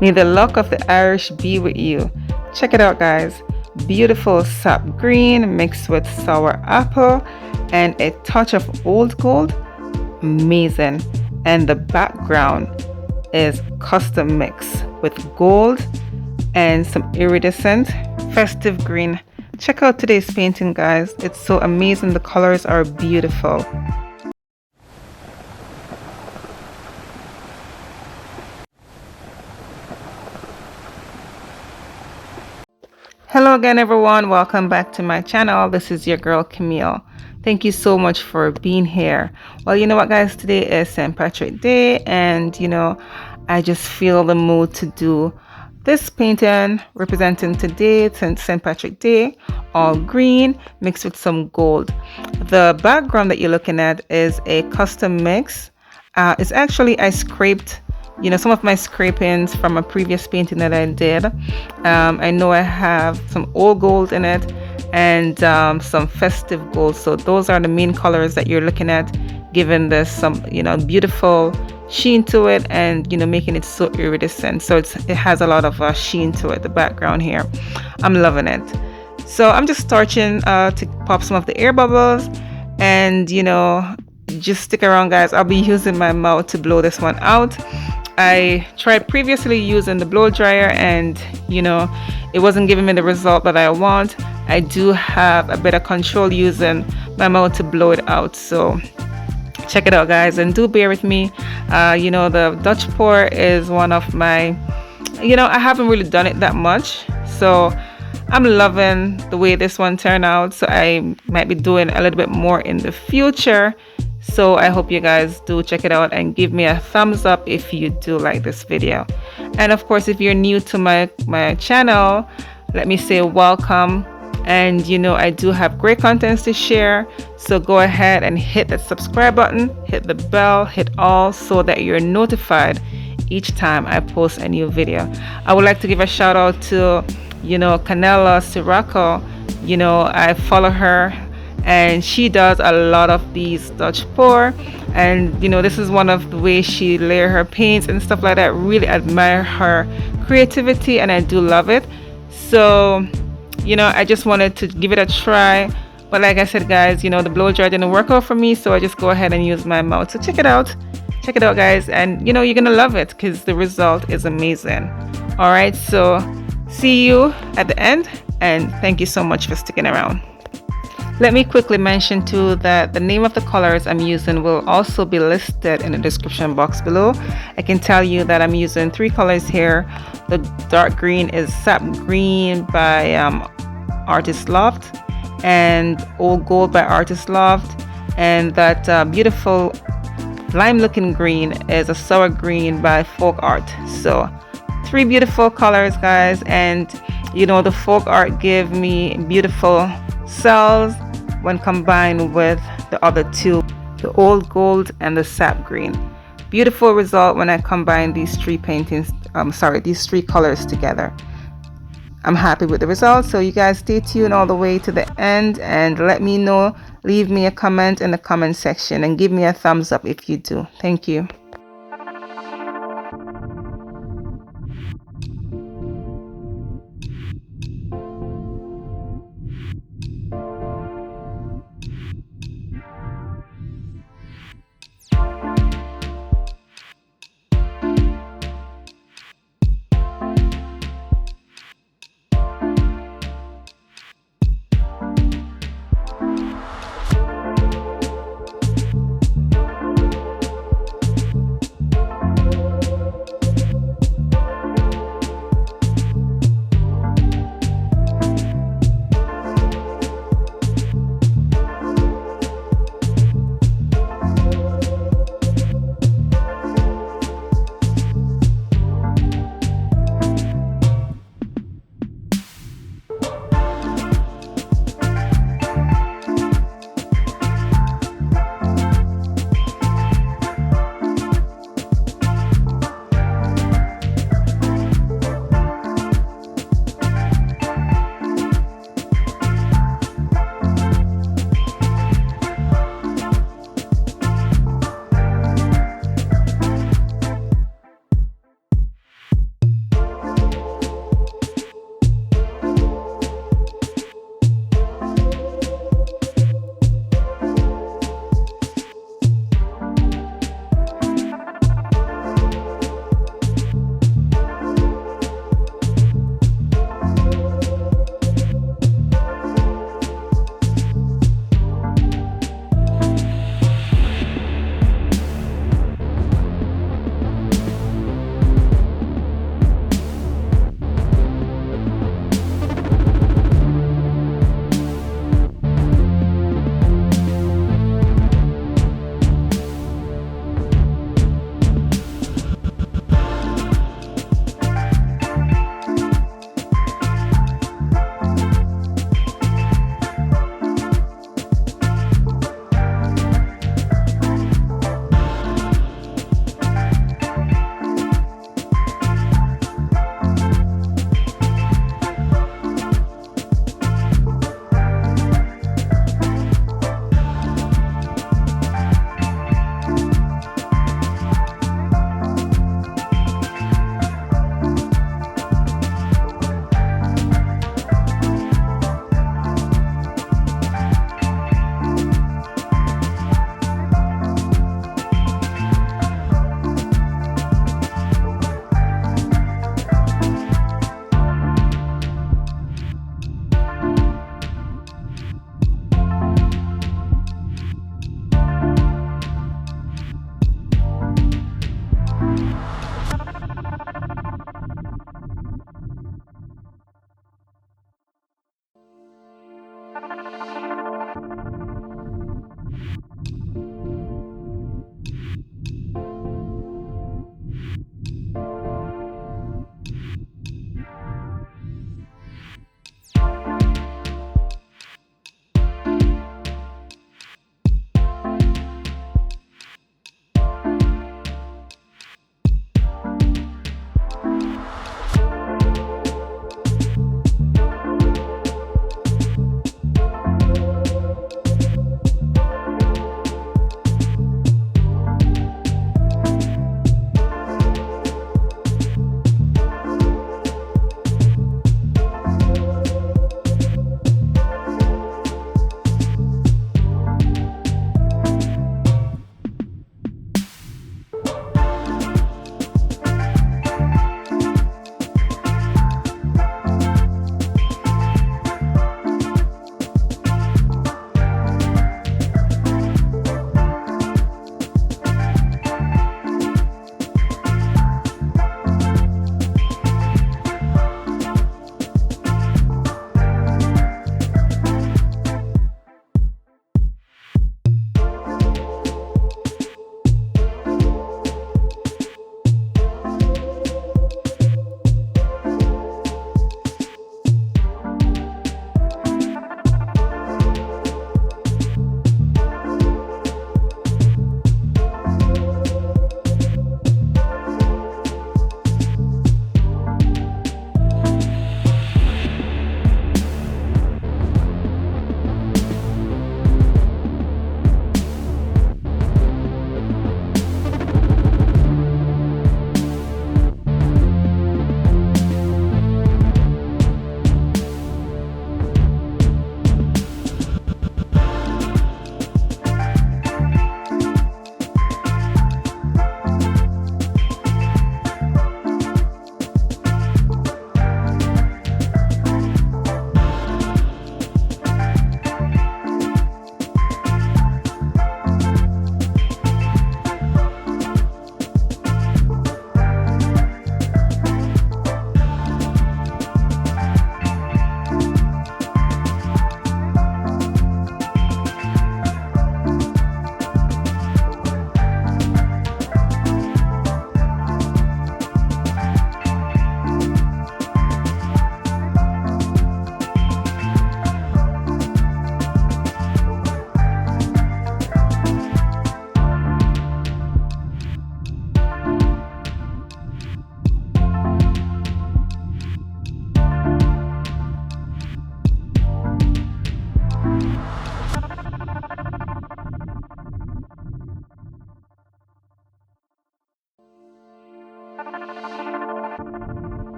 May the luck of the Irish be with you. Check it out, guys. Beautiful sap green mixed with sour apple and a touch of old gold. Amazing. And the background is custom mix with gold and some iridescent festive green. Check out today's painting, guys. It's so amazing. The colors are beautiful. Hello again, everyone. Welcome back to my channel. This is your girl Camille. Thank you so much for being here. Well, you know what, guys, today is St. Patrick's Day, and I just feel the mood to do this painting representing today, St. Patrick's Day, all green mixed with some gold. The background that you're looking at is a custom mix. It's actually, I scraped some of my scrapings from a previous painting that I did. I know I have some old gold in it and some festive gold. So those are the main colors that you're looking at, giving this some beautiful sheen to it and making it so iridescent. So it has a lot of sheen to it, the background here. I'm loving it. So I'm just starting to pop some of the air bubbles, and just stick around, guys. I'll be using my mouth to blow this one out. I tried previously using the blow dryer, and it wasn't giving me the result that I want. I do have a better control using my mouth to blow it out. So check it out, guys, and do bear with me. The Dutchpour is one of my, I haven't really done it that much, so I'm loving the way this one turned out. So I might be doing a little bit more in the future. So I hope you guys do check it out and give me a thumbs up if you do like this video. And of course, if you're new to my channel, let me say welcome. And I do have great contents to share, so go ahead and hit that subscribe button, hit the bell, hit all, so that you're notified each time I post a new video. I would like to give a shout out to Canela Sirocco. I follow her, and she does a lot of these Dutchpour, and this is one of the ways she layer her paints and stuff like that. Really admire her creativity, and I do love it. So I just wanted to give it a try, but like I said, guys, the blow dryer didn't work out for me, so I just go ahead and use my mouth. So check it out, guys, and you're gonna love it because the result is amazing. All right, so see you at the end, and thank you so much for sticking around. Let me quickly mention too that the name of the colors I'm using will also be listed in the description box below. I can tell you that I'm using 3 colors here. The dark green is sap green by Artist Loft, and old gold by Artist Loft, and that beautiful lime looking green is a sour green by FolkArt. So 3 beautiful colors, guys, and the FolkArt give me beautiful cells when combined with the other 2, the old gold and the sap green. Beautiful result when I combine these 3 paintings, these 3 colors together. I'm happy with the results, so you guys stay tuned all the way to the end and let me know. Leave me a comment in the comment section and give me a thumbs up if you do. Thank you.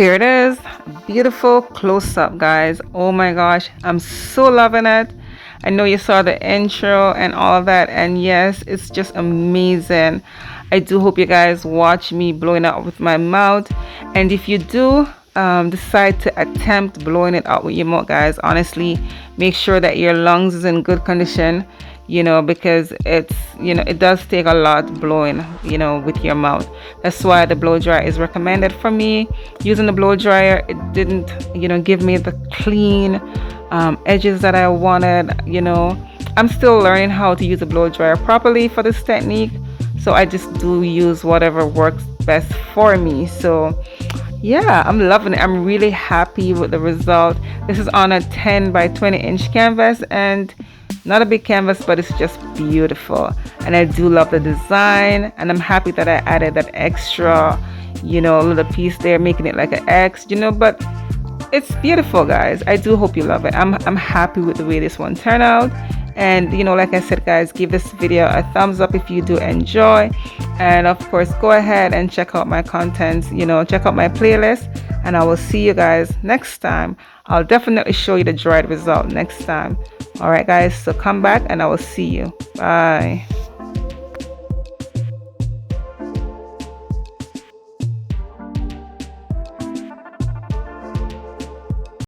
Here it is, beautiful close-up, guys. Oh my gosh, I'm so loving it. I know you saw the intro and all of that, and yes, it's just amazing. I do hope you guys watch me blowing out with my mouth, and if you do decide to attempt blowing it out with your mouth, guys, honestly, make sure that your lungs is in good condition, because it's, it does take a lot blowing, with your mouth. That's why the blow dryer is recommended for me. Using the blow dryer, it didn't, give me the clean edges that I wanted. I'm still learning how to use a blow dryer properly for this technique, so I just do use whatever works best for me. So yeah, I'm loving it. I'm really happy with the result. This is on a 10 by 20 inch canvas, and not a big canvas, but it's just beautiful. And I do love the design, and I'm happy that I added that extra, little piece there, making it like an X, but it's beautiful, guys. I do hope you love it. I'm happy with the way this one turned out. And like I said, guys, give this video a thumbs up if you do enjoy, and of course go ahead and check out my contents, check out my playlist, and I will see you guys next time. I'll definitely show you the dried result next time. All right, guys, so come back and I will see you. Bye.